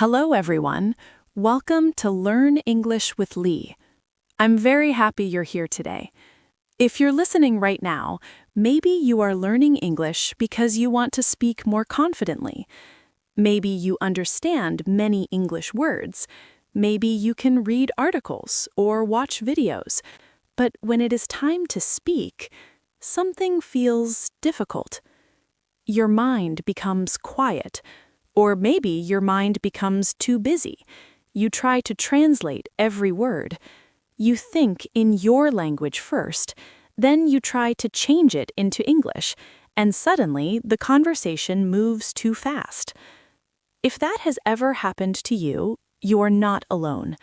Hello, everyone. Welcome to Learn English with Lee. I'm very happy you're here today. If you're listening right now, maybe you are learning English because you want to speak more confidently. Maybe you understand many English words. Maybe you can read articles or watch videos. But when it is time to speak, something feels difficult. Your mind becomes quiet. Or maybe your mind becomes too busy. You try to translate every word. You think in your language first, then you try to change it into English, and suddenly the conversation moves too fast. If that has ever happened to you, you're not alone.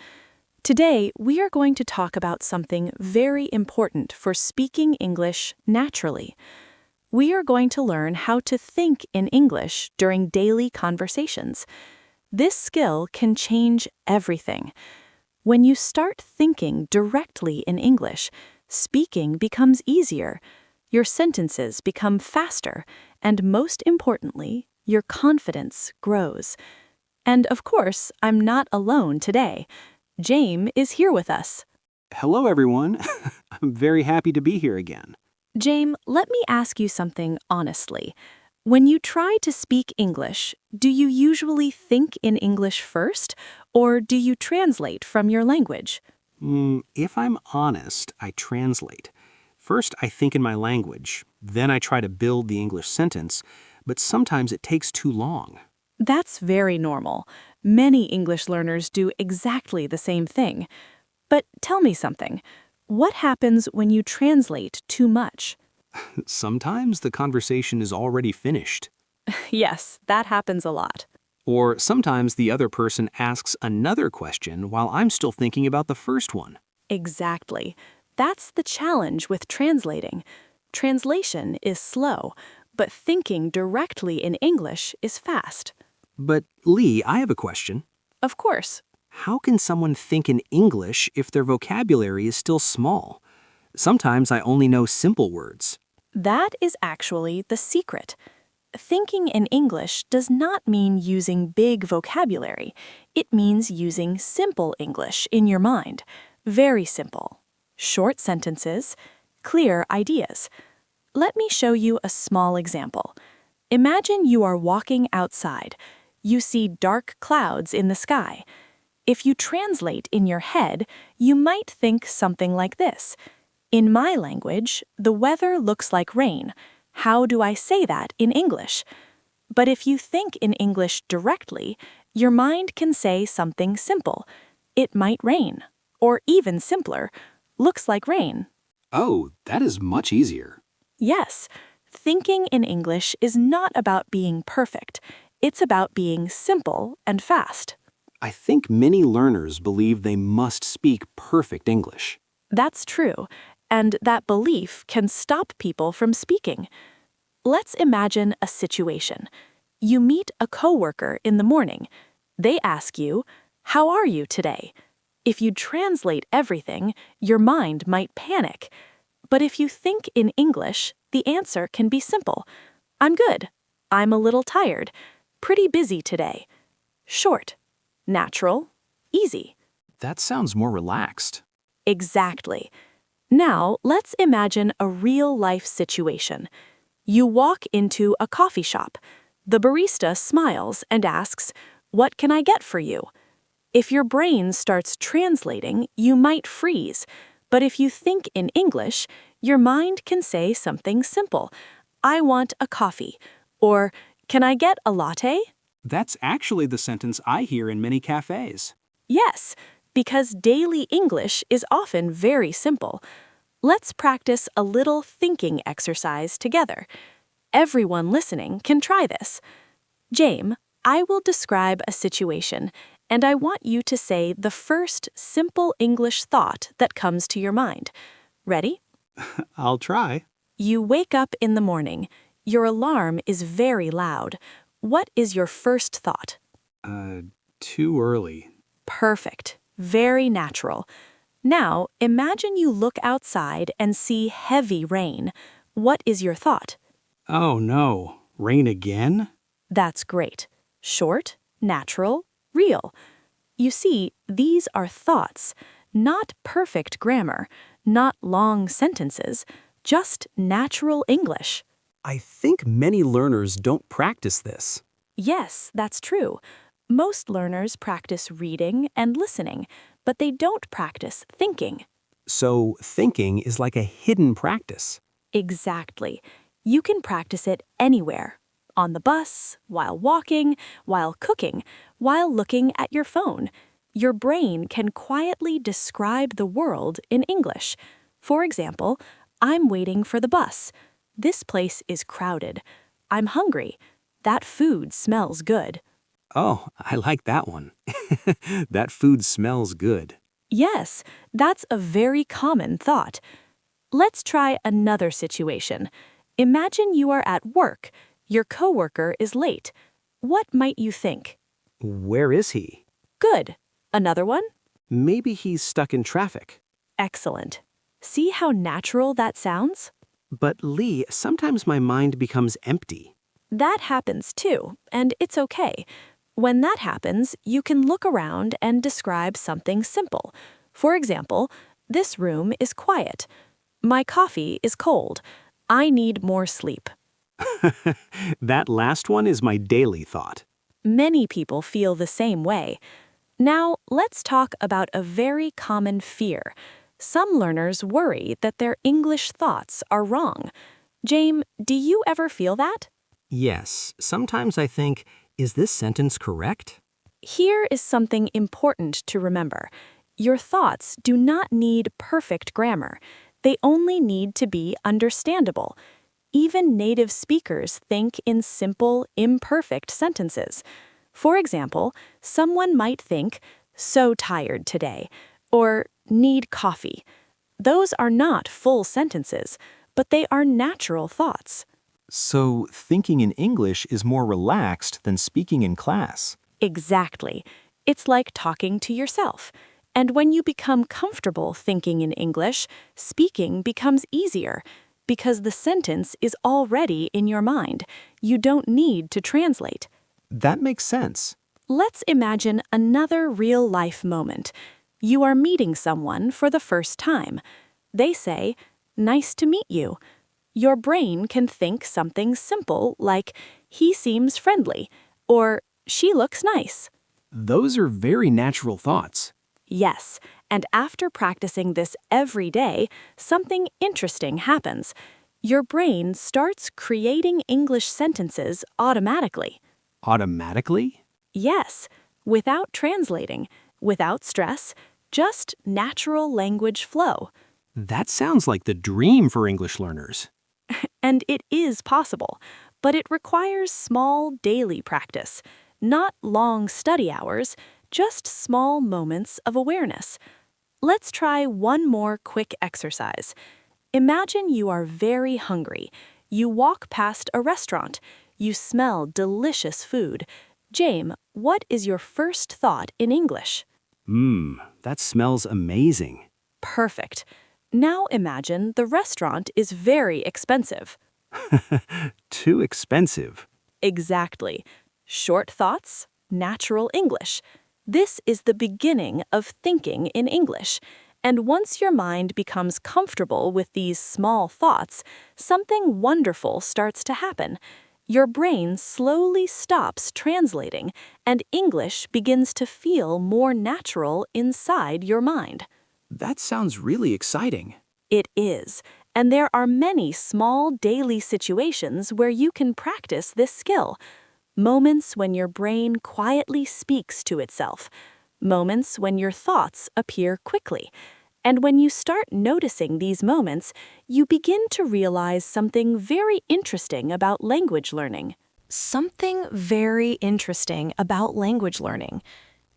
Today, we are going to talk about something very important for speaking English naturally. We are going to learn how to think in English during daily conversations. This skill can change everything. When you start thinking directly in English, speaking becomes easier, your sentences become faster, and most importantly, your confidence grows. And of course, I'm not alone today. Jame is here with us. Hello, everyone. I'm very happy to be here again. Jame, let me ask you something honestly. When you try to speak English, do you usually think in English first, or do you translate from your language? If I'm honest, I translate. First, I think in my language. Then I try to build the English sentence, but sometimes it takes too long. That's very normal. Many English learners do exactly the same thing. But tell me something. What happens when you translate too much? Sometimes the conversation is already finished. Yes, that happens a lot. Or sometimes the other person asks another question while I'm still thinking about the first one. Exactly. That's the challenge with translating. Translation is slow, but thinking directly in English is fast. But Lee, I have a question. Of course. How can someone think in English if their vocabulary is still small? Sometimes I only know simple words. That is actually the secret. Thinking in English does not mean using big vocabulary. It means using simple English in your mind. Very simple. Short sentences, clear ideas. Let me show you a small example. Imagine you are walking outside. You see dark clouds in the sky. If you translate in your head, you might think something like this. In my language, the weather looks like rain. How do I say that in English? But if you think in English directly, your mind can say something simple. It might rain. Or even simpler, looks like rain. Oh, that is much easier. Yes, thinking in English is not about being perfect. It's about being simple and fast. I think many learners believe they must speak perfect English. That's true, and that belief can stop people from speaking. Let's imagine a situation. You meet a coworker in the morning. They ask you, "How are you today?" If you translate everything, your mind might panic. But if you think in English, the answer can be simple. "I'm good. I'm a little tired. Pretty busy today." Short, natural, easy. That sounds more relaxed. Exactly. Now, let's imagine a real-life situation. You walk into a coffee shop. The barista smiles and asks, "What can I get for you?" If your brain starts translating, you might freeze. But if you think in English, your mind can say something simple. "I want a coffee." Or, "Can I get a latte?" That's actually the sentence I hear in many cafes. Yes, because daily English is often very simple. Let's practice a little thinking exercise together. Everyone listening can try this. Jame, I will describe a situation, and I want you to say the first simple English thought that comes to your mind. Ready? I'll try. You wake up in the morning. Your alarm is very loud. What is your first thought? Too early. Perfect. Very natural. Now, imagine you look outside and see heavy rain. What is your thought? Oh no, rain again? That's great. Short, natural, real. You see, these are thoughts, not perfect grammar, not long sentences, just natural English. I think many learners don't practice this. Yes, that's true. Most learners practice reading and listening, but they don't practice thinking. So thinking is like a hidden practice. Exactly. You can practice it anywhere. On the bus, while walking, while cooking, while looking at your phone. Your brain can quietly describe the world in English. For example, I'm waiting for the bus. This place is crowded. I'm hungry. That food smells good. Oh, I like that one. That food smells good. Yes, that's a very common thought. Let's try another situation. Imagine you are at work. Your coworker is late. What might you think? Where is he? Good. Another one? Maybe he's stuck in traffic. Excellent. See how natural that sounds? But Lee, sometimes my mind becomes empty. That happens too, and it's okay. When that happens, you can look around and describe something simple. For example, this room is quiet. My coffee is cold. I need more sleep. That last one is my daily thought. Many people feel the same way. Now, let's talk about a very common fear. Some learners worry that their English thoughts are wrong. Jame, do you ever feel that? Yes, sometimes I think, is this sentence correct? Here is something important to remember. Your thoughts do not need perfect grammar. They only need to be understandable. Even native speakers think in simple, imperfect sentences. For example, someone might think, so tired today, or need coffee. Those are not full sentences, but they are natural thoughts. So, thinking in English is more relaxed than speaking in class. Exactly. It's like talking to yourself. And when you become comfortable thinking in English, speaking becomes easier because the sentence is already in your mind. You don't need to translate. That makes sense. Let's imagine another real-life moment. You are meeting someone for the first time. They say, "Nice to meet you." Your brain can think something simple like, "He seems friendly," or "She looks nice." Those are very natural thoughts. Yes, and after practicing this every day, something interesting happens. Your brain starts creating English sentences automatically. Automatically? Yes, without translating, without stress, just natural language flow. That sounds like the dream for English learners. And it is possible, but it requires small daily practice, not long study hours, just small moments of awareness. Let's try one more quick exercise. Imagine you are very hungry. You walk past a restaurant. You smell delicious food. Jame, what is your first thought in English? That smells amazing. Perfect. Now imagine the restaurant is very expensive. Too expensive. Exactly. Short thoughts, natural English. This is the beginning of thinking in English. And once your mind becomes comfortable with these small thoughts, something wonderful starts to happen. Your brain slowly stops translating, and English begins to feel more natural inside your mind. That sounds really exciting. It is, and there are many small daily situations where you can practice this skill. Moments when your brain quietly speaks to itself. Moments when your thoughts appear quickly. And when you start noticing these moments, you begin to realize something very interesting about language learning. Something very interesting about language learning.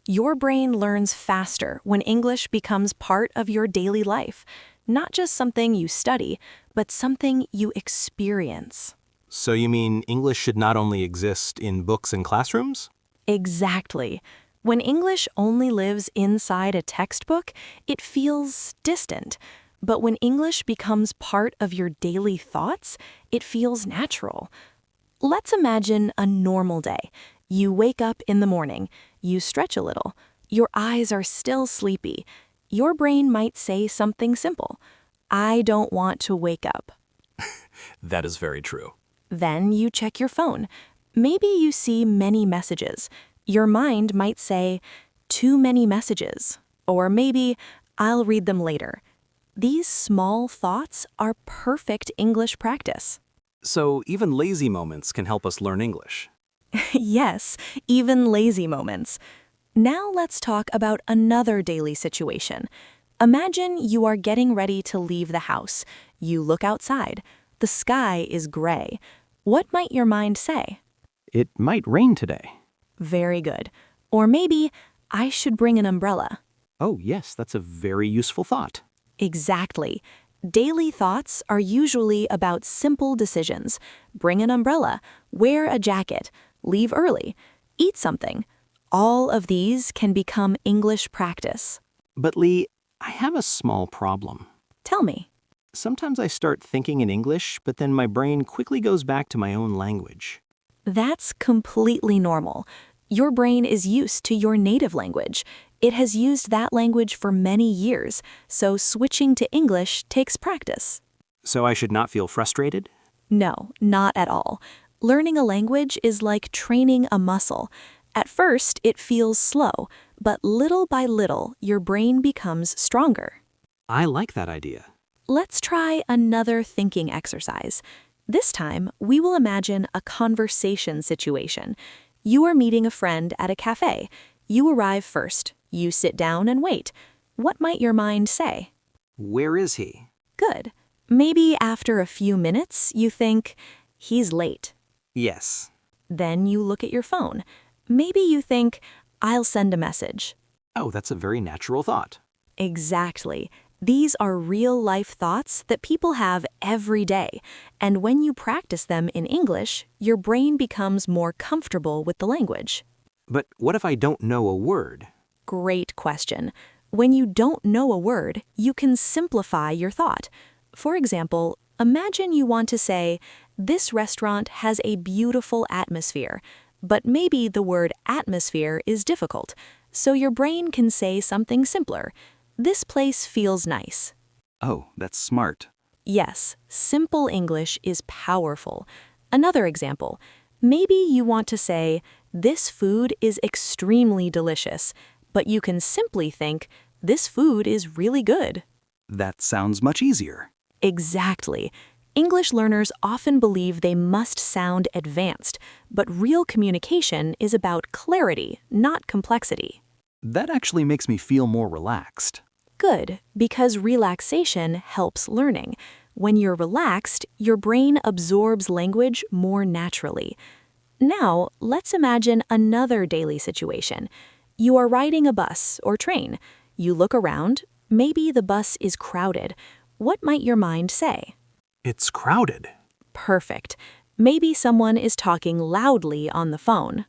Your brain learns faster when English becomes part of your daily life, not just something you study, but something you experience. So you mean English should not only exist in books and classrooms? Exactly. When English only lives inside a textbook, it feels distant. But when English becomes part of your daily thoughts, it feels natural. Let's imagine a normal day. You wake up in the morning. You stretch a little. Your eyes are still sleepy. Your brain might say something simple. I don't want to wake up. That is very true. Then you check your phone. Maybe you see many messages. Your mind might say, too many messages. Or maybe, I'll read them later. These small thoughts are perfect English practice. So even lazy moments can help us learn English. Yes, even lazy moments. Now let's talk about another daily situation. Imagine you are getting ready to leave the house. You look outside. The sky is gray. What might your mind say? It might rain today. Very good. Or maybe, I should bring an umbrella. Oh, yes, that's a very useful thought. Exactly. Daily thoughts are usually about simple decisions. Bring an umbrella, wear a jacket, leave early, eat something. All of these can become English practice. But Lee, I have a small problem. Tell me. Sometimes I start thinking in English, but then my brain quickly goes back to my own language. That's completely normal. Your brain is used to your native language. It has used that language for many years, so switching to English takes practice. So I should not feel frustrated? No, not at all. Learning a language is like training a muscle. At first, it feels slow, but little by little, your brain becomes stronger. I like that idea. Let's try another thinking exercise. This time, we will imagine a conversation situation. You are meeting a friend at a cafe. You arrive first. You sit down and wait. What might your mind say? Where is he? Good. Maybe after a few minutes, you think, he's late. Yes. Then you look at your phone. Maybe you think, I'll send a message. Oh, that's a very natural thought. Exactly. These are real-life thoughts that people have every day, and when you practice them in English, your brain becomes more comfortable with the language. But what if I don't know a word? Great question. When you don't know a word, you can simplify your thought. For example, imagine you want to say, this restaurant has a beautiful atmosphere, but maybe the word atmosphere is difficult, so your brain can say something simpler. This place feels nice. Oh, that's smart. Yes, simple English is powerful. Another example, maybe you want to say, this food is extremely delicious, but you can simply think, this food is really good. That sounds much easier. Exactly. English learners often believe they must sound advanced, but real communication is about clarity, not complexity. That actually makes me feel more relaxed. Good, because relaxation helps learning. When you're relaxed, your brain absorbs language more naturally. Now, let's imagine another daily situation. You are riding a bus or train. You look around. Maybe the bus is crowded. What might your mind say? It's crowded. Perfect. Maybe someone is talking loudly on the phone.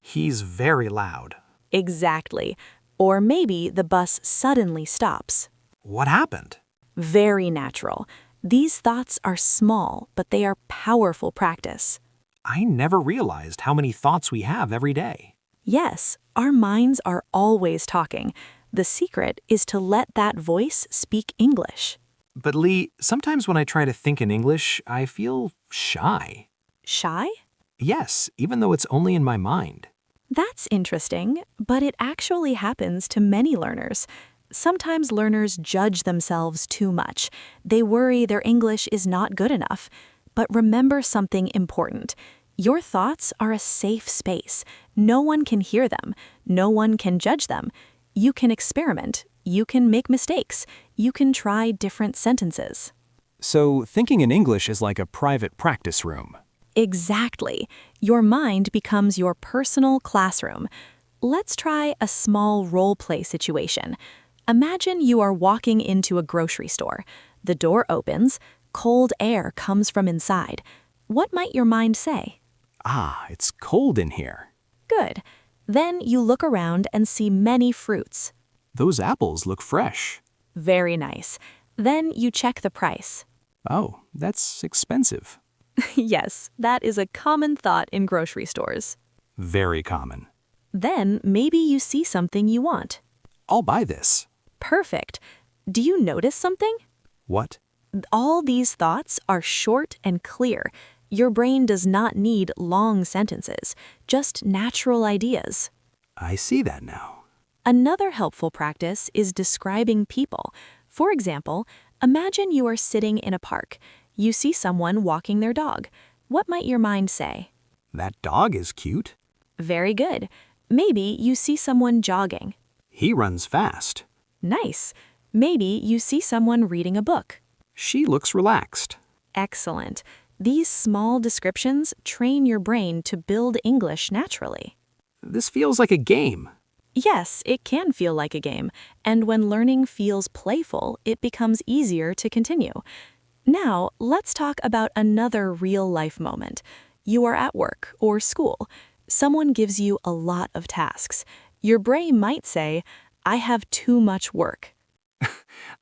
He's very loud. Exactly. Or maybe the bus suddenly stops. What happened? Very natural. These thoughts are small, but they are powerful practice. I never realized how many thoughts we have every day. Yes, our minds are always talking. The secret is to let that voice speak English. But Lee, sometimes when I try to think in English, I feel shy. Shy? Yes, even though it's only in my mind. That's interesting, but it actually happens to many learners. Sometimes learners judge themselves too much. They worry their English is not good enough. But remember something important. Your thoughts are a safe space. No one can hear them. No one can judge them. You can experiment. You can make mistakes. You can try different sentences. So thinking in English is like a private practice room. Exactly. Your mind becomes your personal classroom. Let's try a small role-play situation. Imagine you are walking into a grocery store. The door opens. Cold air comes from inside. What might your mind say? Ah, it's cold in here. Good. Then you look around and see many fruits. Those apples look fresh. Very nice. Then you check the price. Oh, that's expensive. Yes, that is a common thought in grocery stores. Very common. Then maybe you see something you want. I'll buy this. Perfect. Do you notice something? What? All these thoughts are short and clear. Your brain does not need long sentences, just natural ideas. I see that now. Another helpful practice is describing people. For example, imagine you are sitting in a park. You see someone walking their dog. What might your mind say? That dog is cute. Very good. Maybe you see someone jogging. He runs fast. Nice. Maybe you see someone reading a book. She looks relaxed. Excellent. These small descriptions train your brain to build English naturally. This feels like a game. Yes, it can feel like a game, and when learning feels playful, it becomes easier to continue. Now, let's talk about another real-life moment. You are at work or school. Someone gives you a lot of tasks. Your brain might say, "I have too much work."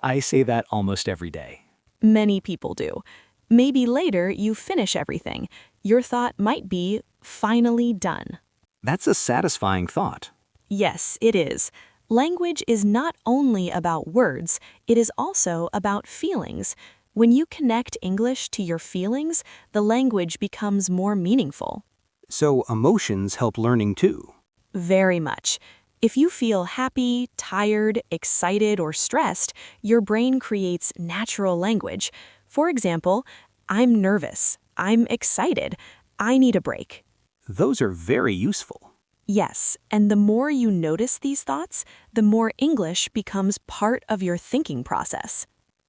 I say that almost every day. Many people do. Maybe later you finish everything. Your thought might be, "Finally done." That's a satisfying thought. Yes, it is. Language is not only about words, it is also about feelings. When you connect English to your feelings, the language becomes more meaningful. So emotions help learning too. Very much. If you feel happy, tired, excited, or stressed, your brain creates natural language. For example, "I'm nervous," "I'm excited," "I need a break." Those are very useful. Yes, and the more you notice these thoughts, the more English becomes part of your thinking process.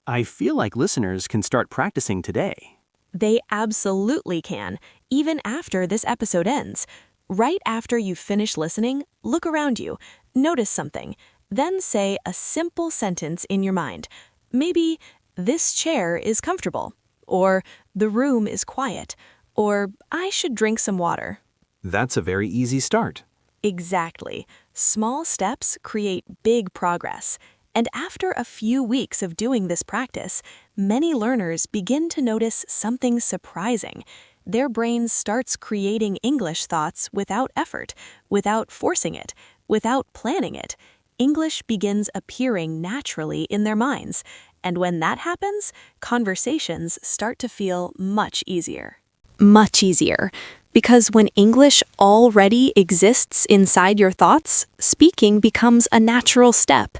I feel like listeners can start practicing today. They absolutely can, even after this episode ends. Right after you finish listening, look around you, notice something, then say a simple sentence in your mind. Maybe, "This chair is comfortable," or "The room is quiet," or "I should drink some water." That's a very easy start. Exactly. Small steps create big progress. And after a few weeks of doing this practice, many learners begin to notice something surprising. Their brain starts creating English thoughts without effort, without forcing it, without planning it. English begins appearing naturally in their minds. And when that happens, conversations start to feel much easier. Much easier. Because when English already exists inside your thoughts, speaking becomes a natural step.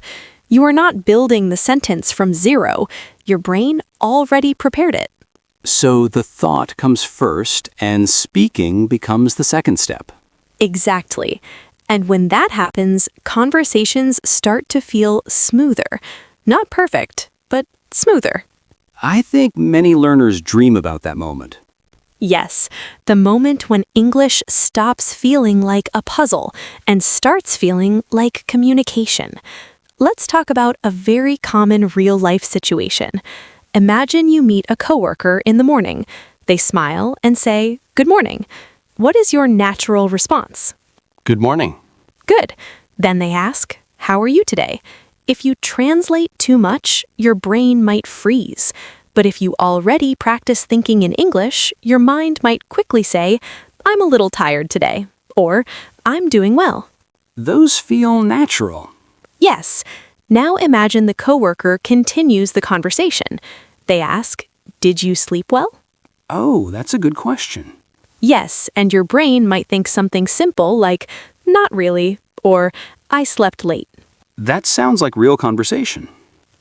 You are not building the sentence from zero. Your brain already prepared it. So the thought comes first and speaking becomes the second step. Exactly. And when that happens, conversations start to feel smoother. Not perfect, but smoother. I think many learners dream about that moment. Yes, the moment when English stops feeling like a puzzle and starts feeling like communication. Let's talk about a very common real-life situation. Imagine you meet a coworker in the morning. They smile and say, "Good morning." What is your natural response? Good morning. Good. Then they ask, "How are you today?" If you translate too much, your brain might freeze. But if you already practice thinking in English, your mind might quickly say, "I'm a little tired today," or "I'm doing well." Those feel natural. Yes. Now imagine the coworker continues the conversation. They ask, "Did you sleep well?" Oh, that's a good question. Yes, and your brain might think something simple like, "Not really," or "I slept late." That sounds like real conversation.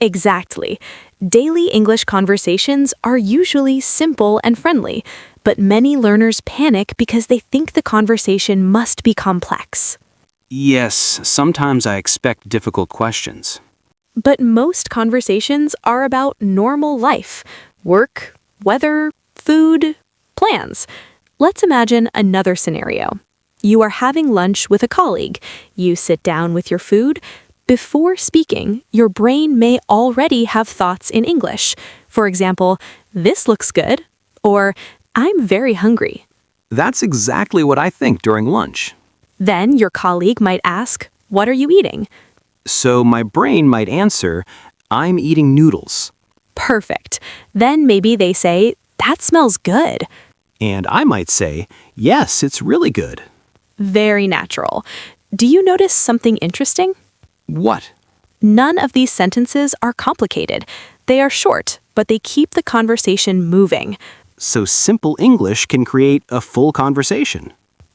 Exactly. Daily English conversations are usually simple and friendly, but many learners panic because they think the conversation must be complex. Yes, sometimes I expect difficult questions. But most conversations are about normal life, work, weather, food, plans. Let's imagine another scenario. You are having lunch with a colleague. You sit down with your food. Before speaking, your brain may already have thoughts in English. For example, "This looks good," or "I'm very hungry." That's exactly what I think during lunch. Then your colleague might ask, "What are you eating?" So my brain might answer, "I'm eating noodles." Perfect. Then maybe they say, "That smells good." And I might say, "Yes, it's really good." Very natural. Do you notice something interesting? What? None of these sentences are complicated. They are short, but they keep the conversation moving. So simple English can create a full conversation.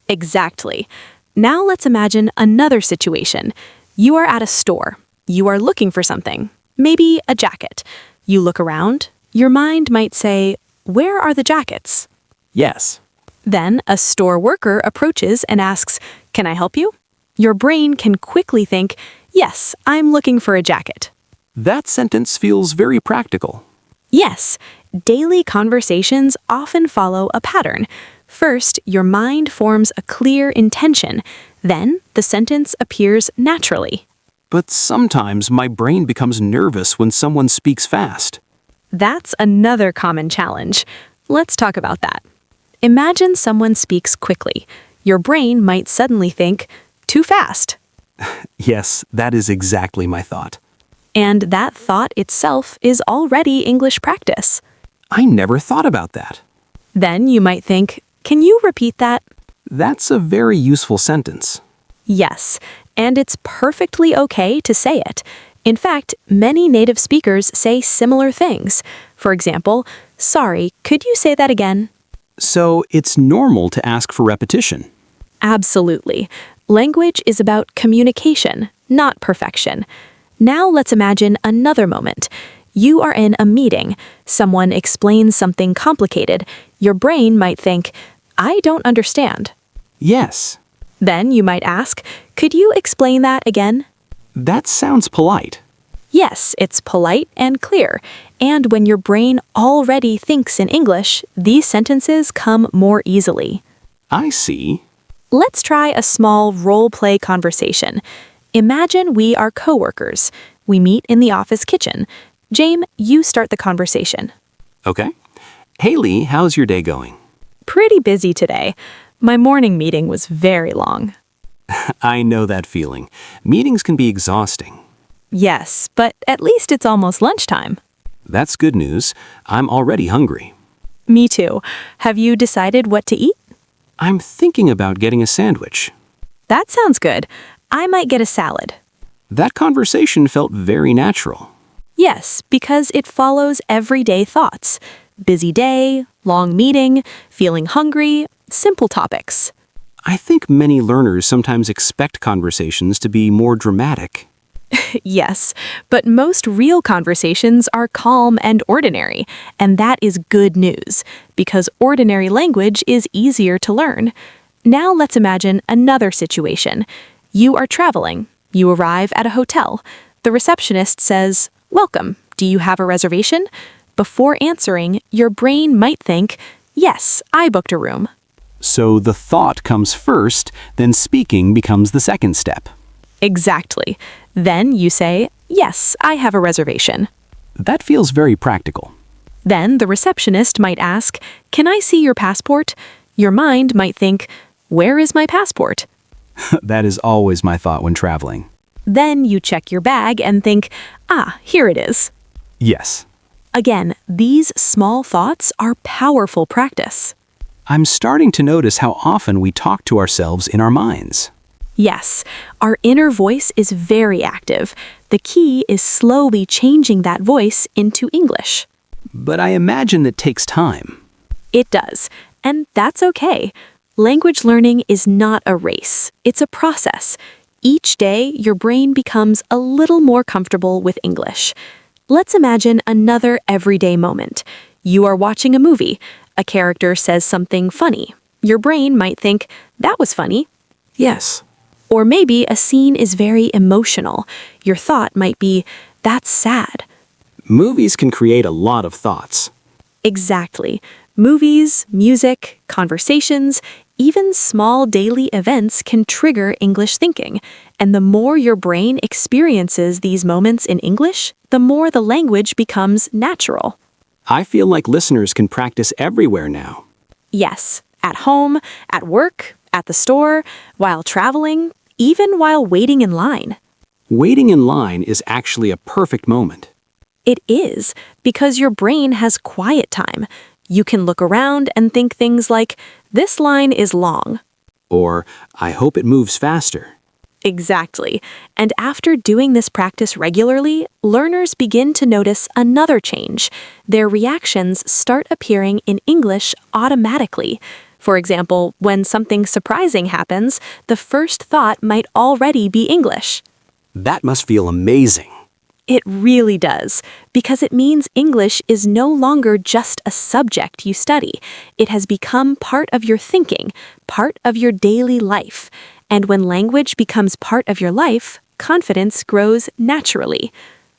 Exactly. Now let's imagine another situation. You are at a store. You are looking for something, maybe a jacket. You look around. Your mind might say, "Where are the jackets?" Yes. Then a store worker approaches and asks, "Can I help you?" Your brain can quickly think, "Yes, I'm looking for a jacket." That sentence feels very practical. Yes, daily conversations often follow a pattern. First, your mind forms a clear intention. Then, the sentence appears naturally. But sometimes my brain becomes nervous when someone speaks fast. That's another common challenge. Let's talk about that. Imagine someone speaks quickly. Your brain might suddenly think, "Too fast." Yes, that is exactly my thought. And that thought itself is already English practice. I never thought about that. Then you might think, "Can you repeat that?" That's a very useful sentence. Yes, and it's perfectly okay to say it. In fact, many native speakers say similar things. For example, "Sorry, could you say that again?" So it's normal to ask for repetition. Absolutely. Language is about communication, not perfection. Now let's imagine another moment. You are in a meeting. Someone explains something complicated. Your brain might think, "I don't understand." Yes, Then you might ask, "Could you explain that again?" that sounds polite. Yes, it's polite and clear. And when your brain already thinks in English, these sentences come more easily. I see. Let's try a small role-play conversation. Imagine we are coworkers. We meet in the office kitchen. Jame, you start the conversation. Okay. Hey Lee, how's your day going? Pretty busy today. My morning meeting was very long. I know that feeling. Meetings can be exhausting. Yes, but at least it's almost lunchtime. That's good news. I'm already hungry. Me too. Have you decided what to eat? I'm thinking about getting a sandwich. That sounds good. I might get a salad. That conversation felt very natural. Yes, because it follows everyday thoughts. Busy day, long meeting, feeling hungry, simple topics. I think many learners sometimes expect conversations to be more dramatic. Yes, but most real conversations are calm and ordinary, and that is good news, because ordinary language is easier to learn. Now let's imagine another situation. You are traveling. You arrive at a hotel. The receptionist says, "Welcome. Do you have a reservation?" Before answering, your brain might think, "Yes, I booked a room." So the thought comes first, then speaking becomes the second step. Exactly. Then you say, "Yes, I have a reservation." That feels very practical. Then the receptionist might ask, "Can I see your passport?" Your mind might think, "Where is my passport?" That is always my thought when traveling. Then you check your bag and think, "Ah, here it is." Yes. Again, these small thoughts are powerful practice. I'm starting to notice how often we talk to ourselves in our minds. Yes, our inner voice is very active. The key is slowly changing that voice into English. But I imagine that takes time. It does, and that's okay. Language learning is not a race, it's a process. Each day, your brain becomes a little more comfortable with English. Let's imagine another everyday moment. You are watching a movie. A character says something funny. Your brain might think, "That was funny." Yes. Or maybe a scene is very emotional. Your thought might be, "That's sad." Movies can create a lot of thoughts. Exactly. Movies, music, conversations, even small daily events can trigger English thinking. And the more your brain experiences these moments in English, the more the language becomes natural. I feel like listeners can practice everywhere now. Yes, at home, at work, at the store, while traveling, even while waiting in line. Waiting in line is actually a perfect moment. It is, because your brain has quiet time. You can look around and think things like, "This line is long." Or, I hope it moves faster. Exactly. And after doing this practice regularly, learners begin to notice another change. Their reactions start appearing in English automatically. For example, when something surprising happens, the first thought might already be English. That must feel amazing. It really does, because it means English is no longer just a subject you study. It has become part of your thinking, part of your daily life. And when language becomes part of your life, confidence grows naturally.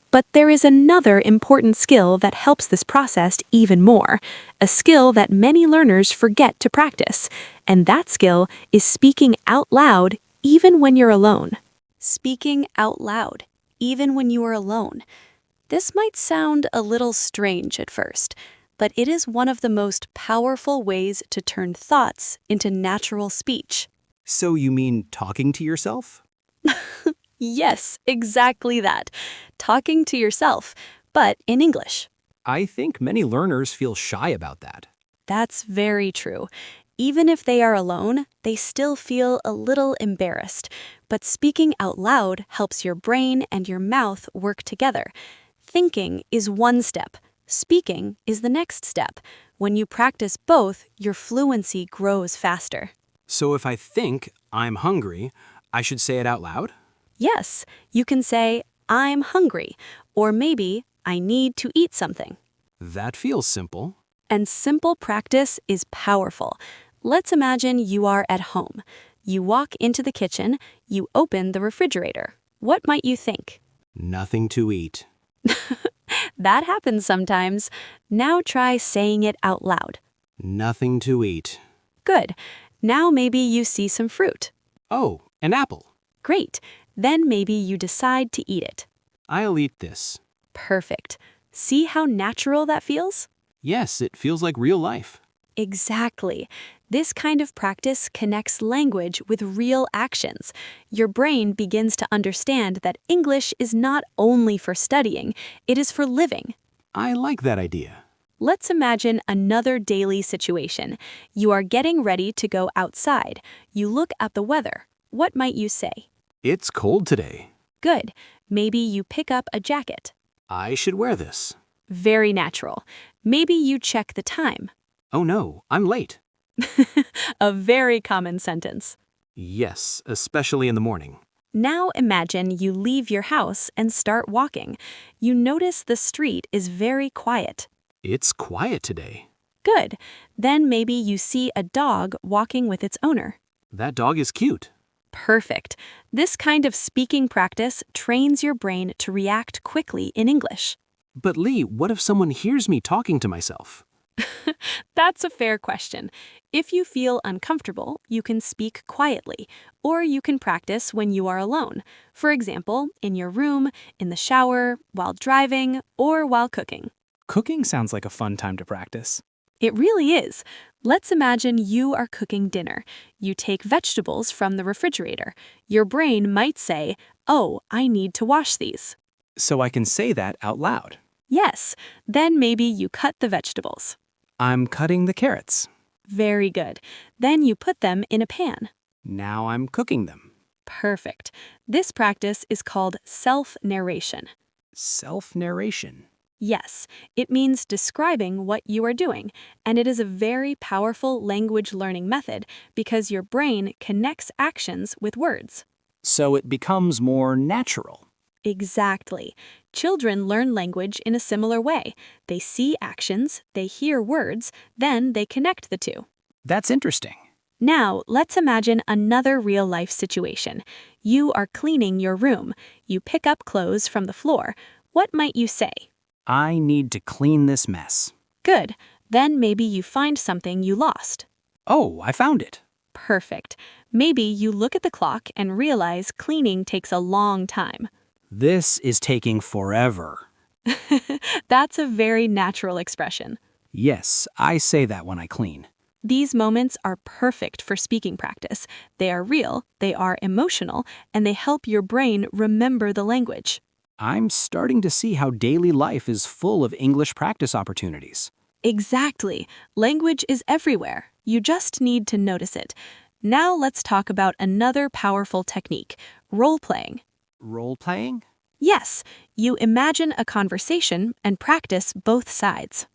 But there is another important skill that helps this process even more, a skill that many learners forget to practice, and that skill is speaking out loud even when you're alone. Speaking out loud, even when you are alone. This might sound a little strange at first, but it is one of the most powerful ways to turn thoughts into natural speech. So you mean talking to yourself? Yes, exactly that. Talking to yourself, but in English. I think many learners feel shy about that. That's very true. Even if they are alone, they still feel a little embarrassed. But speaking out loud helps your brain and your mouth work together. Thinking is one step. Speaking is the next step. When you practice both, your fluency grows faster. So if I think I'm hungry, I should say it out loud? Yes, you can say, I'm hungry, or maybe, I need to eat something. That feels simple. And simple practice is powerful. Let's imagine you are at home. You walk into the kitchen, you open the refrigerator. What might you think? Nothing to eat. That happens sometimes. Now try saying it out loud. Nothing to eat. Good. Now maybe you see some fruit. Oh, an apple. Great. Then maybe you decide to eat it. I'll eat this. Perfect. See how natural that feels? Yes, it feels like real life. Exactly. This kind of practice connects language with real actions. Your brain begins to understand that English is not only for studying, it is for living. I like that idea. Let's imagine another daily situation. You are getting ready to go outside. You look at the weather. What might you say? It's cold today. Good. Maybe you pick up a jacket. I should wear this. Very natural. Maybe you check the time. Oh no, I'm late. A very common sentence. Yes, especially in the morning. Now imagine you leave your house and start walking. You notice the street is very quiet. It's quiet today. Good. Then maybe you see a dog walking with its owner. That dog is cute. Perfect. This kind of speaking practice trains your brain to react quickly in English. But Lee, what if someone hears me talking to myself? That's a fair question. If you feel uncomfortable, you can speak quietly, or you can practice when you are alone. For example, in your room, in the shower, while driving, or while cooking. Cooking sounds like a fun time to practice. It really is. Let's imagine you are cooking dinner. You take vegetables from the refrigerator. Your brain might say, "Oh, I need to wash these." So I can say that out loud. Yes, then maybe you cut the vegetables. I'm cutting the carrots. Very good. Then you put them in a pan. Now I'm cooking them. Perfect. This practice is called self-narration. Self-narration. Yes, it means describing what you are doing, and it is a very powerful language learning method because your brain connects actions with words. So it becomes more natural. Exactly. Children learn language in a similar way. They see actions, they hear words, then they connect the two. That's interesting. Now, let's imagine another real-life situation. You are cleaning your room. You pick up clothes from the floor. What might you say? I need to clean this mess. Good. Then maybe you find something you lost. Oh, I found it. Perfect. Maybe you look at the clock and realize cleaning takes a long time. This is taking forever. That's a very natural expression. Yes, I say that when I clean. These moments are perfect for speaking practice. They are real, they are emotional, and they help your brain remember the language. I'm starting to see how daily life is full of English practice opportunities. Exactly. Language is everywhere. You just need to notice it. Now let's talk about another powerful technique, role-playing. Role-playing? Yes, you imagine a conversation and practice both sides.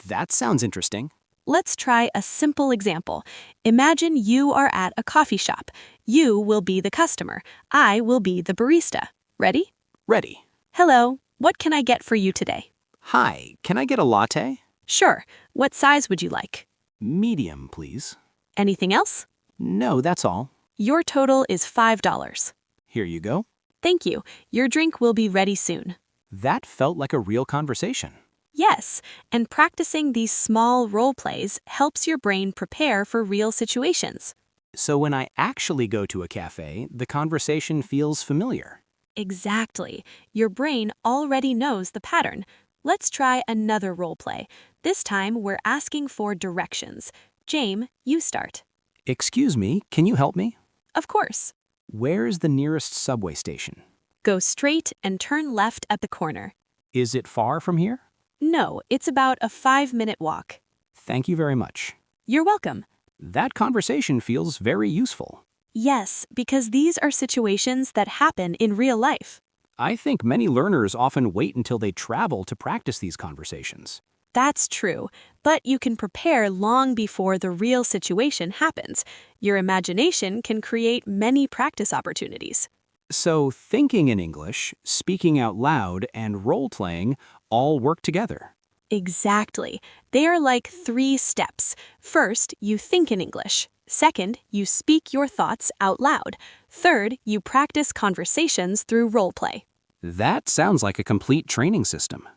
That sounds interesting. Let's try a simple example. Imagine you are at a coffee shop. You will be the customer. I will be the barista. Ready? Ready. Hello, what can I get for you today? Hi, can I get a latte? Sure. What size would you like? Medium, please. Anything else? No, that's all. Your total is $5. Here you go. Thank you. Your drink will be ready soon. That felt like a real conversation. Yes, and practicing these small role plays helps your brain prepare for real situations. So when I actually go to a cafe, the conversation feels familiar. Exactly. Your brain already knows the pattern. Let's try another role play. This time we're asking for directions. Jame, you start. Excuse me, can you help me? Of course. Where's the nearest subway station? Go straight and turn left at the corner. Is it far from here? No, it's about a 5-minute walk. Thank you very much. You're welcome. That conversation feels very useful. Yes, because these are situations that happen in real life. I think many learners often wait until they travel to practice these conversations. That's true, but you can prepare long before the real situation happens. Your imagination can create many practice opportunities. So thinking in English, speaking out loud, and role-playing all work together. Exactly. They are like 3 steps. First, you think in English. Second, you speak your thoughts out loud. Third, you practice conversations through role play. That sounds like a complete training system.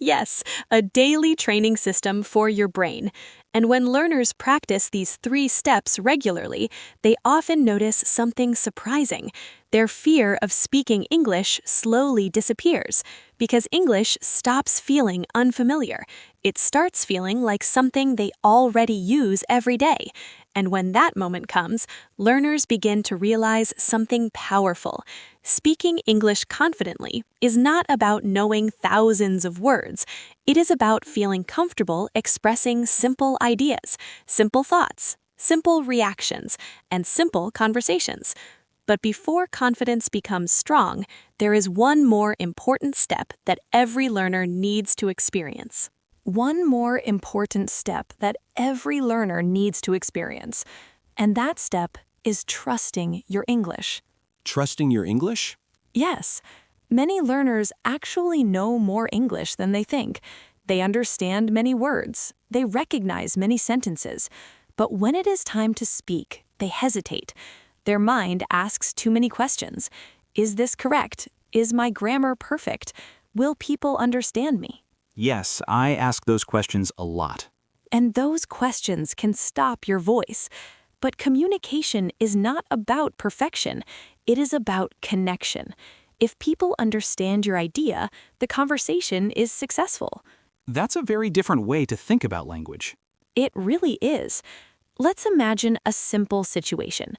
Yes, a daily training system for your brain. And when learners practice these 3 steps regularly, they often notice something surprising. Their fear of speaking English slowly disappears because English stops feeling unfamiliar. It starts feeling like something they already use every day. And when that moment comes, learners begin to realize something powerful. Speaking English confidently is not about knowing thousands of words. It is about feeling comfortable expressing simple ideas, simple thoughts, simple reactions, and simple conversations. But before confidence becomes strong, there is one more important step that every learner needs to experience. One more important step that every learner needs to experience. And that step is trusting your English. Trusting your English? Yes, many learners actually know more English than they think. They understand many words. They recognize many sentences. But when it is time to speak, they hesitate. Their mind asks too many questions. Is this correct? Is my grammar perfect? Will people understand me? Yes, I ask those questions a lot. And those questions can stop your voice. But communication is not about perfection. It is about connection. If people understand your idea, the conversation is successful. That's a very different way to think about language. It really is. Let's imagine a simple situation.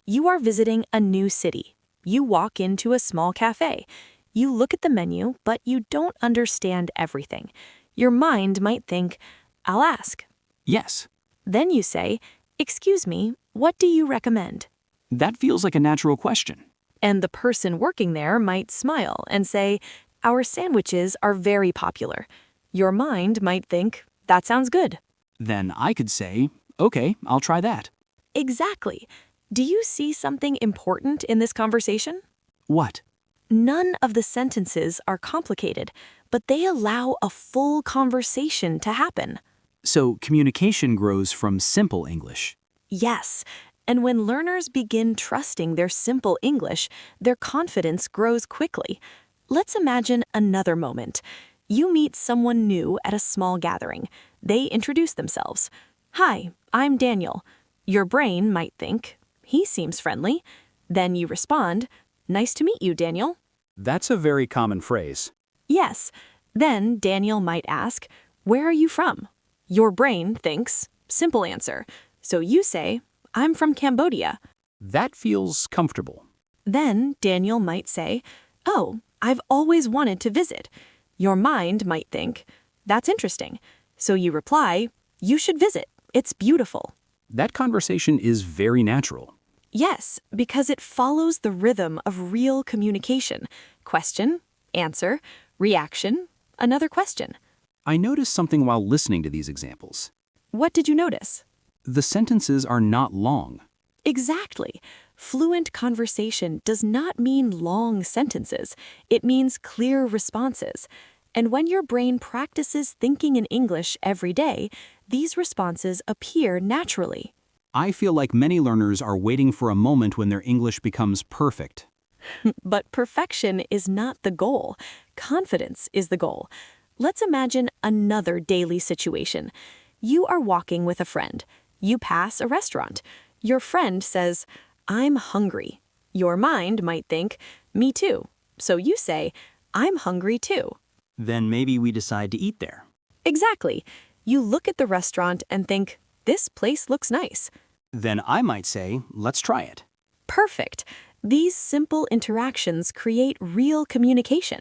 You are visiting a new city. You walk into a small cafe. You look at the menu, but you don't understand everything. Your mind might think, I'll ask. Yes. Then you say, excuse me, what do you recommend? That feels like a natural question. And the person working there might smile and say, our sandwiches are very popular. Your mind might think, that sounds good. Then I could say, okay, I'll try that. Exactly. Do you see something important in this conversation? What? None of the sentences are complicated, but they allow a full conversation to happen. So communication grows from simple English. Yes, and when learners begin trusting their simple English, their confidence grows quickly. Let's imagine another moment. You meet someone new at a small gathering. They introduce themselves. Hi, I'm Daniel. Your brain might think, he seems friendly. Then you respond, nice to meet you, Daniel. That's a very common phrase. Yes. Then Daniel might ask, where are you from? Your brain thinks, simple answer. So you say, I'm from Cambodia. That feels comfortable. Then Daniel might say, oh, I've always wanted to visit. Your mind might think, that's interesting. So you reply, you should visit. It's beautiful. That conversation is very natural. Yes, because it follows the rhythm of real communication. Question, answer, reaction, another question. I noticed something while listening to these examples. What did you notice? The sentences are not long. Exactly. Fluent conversation does not mean long sentences. It means clear responses. And when your brain practices thinking in English every day, these responses appear naturally. I feel like many learners are waiting for a moment when their English becomes perfect. But perfection is not the goal. Confidence is the goal. Let's imagine another daily situation. You are walking with a friend. You pass a restaurant. Your friend says, "I'm hungry." Your mind might think, "Me too." So you say, "I'm hungry too." Then maybe we decide to eat there. Exactly. You look at the restaurant and think, "This place looks nice." Then I might say, let's try it. Perfect. These simple interactions create real communication.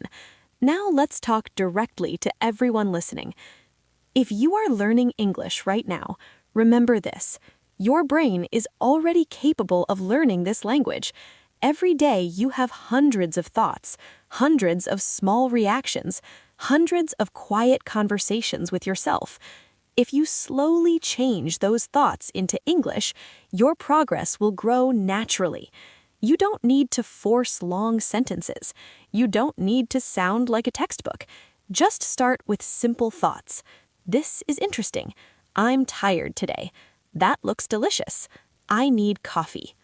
Now let's talk directly to everyone listening. If you are learning English right now, remember this. Your brain is already capable of learning this language. Every day you have hundreds of thoughts, hundreds of small reactions, hundreds of quiet conversations with yourself. If you slowly change those thoughts into English, your progress will grow naturally. You don't need to force long sentences. You don't need to sound like a textbook. Just start with simple thoughts. This is interesting. I'm tired today. That looks delicious. I need coffee.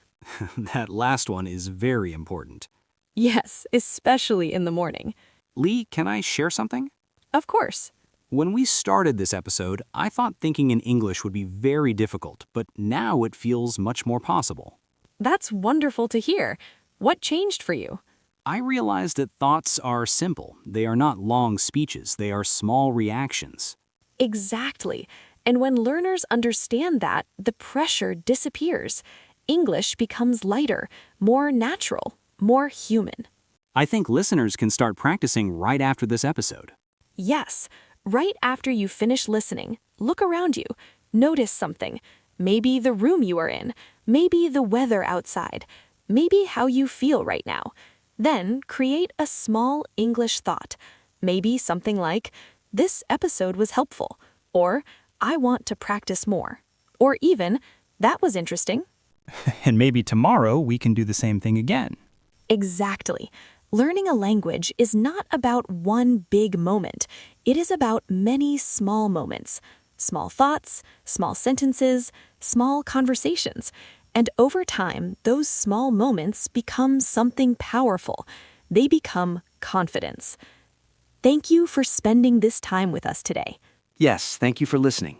That last one is very important. Yes, especially in the morning. Lee, can I share something? Of course. When we started this episode, I thought thinking in English would be very difficult, but now it feels much more possible. That's wonderful to hear. What changed for you? I realized that thoughts are simple. They are not long speeches. They are small reactions. Exactly. And when learners understand that, the pressure disappears. English becomes lighter, more natural, more human. I think listeners can start practicing right after this episode. Yes, right after you finish listening, look around you. Notice something. Maybe the room you are in, maybe the weather outside, maybe how you feel right now. Then create a small English thought. Maybe something like, "This episode was helpful," or "I want to practice more," or even, "That was interesting." And maybe tomorrow we can do the same thing again. Exactly. Learning a language is not about one big moment. It is about many small moments. Small thoughts, small sentences, small conversations. And over time, those small moments become something powerful. They become confidence. Thank you for spending this time with us today. Yes, thank you for listening.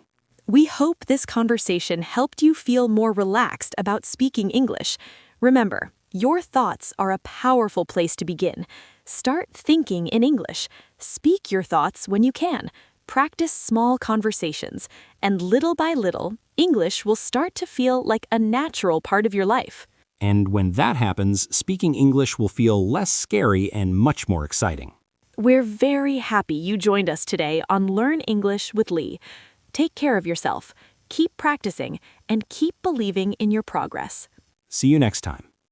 We hope this conversation helped you feel more relaxed about speaking English. Remember, your thoughts are a powerful place to begin. Start thinking in English. Speak your thoughts when you can. Practice small conversations. And little by little, English will start to feel like a natural part of your life. And when that happens, speaking English will feel less scary and much more exciting. We're very happy you joined us today on Learn English with Lee. Take care of yourself, keep practicing, and keep believing in your progress. See you next time.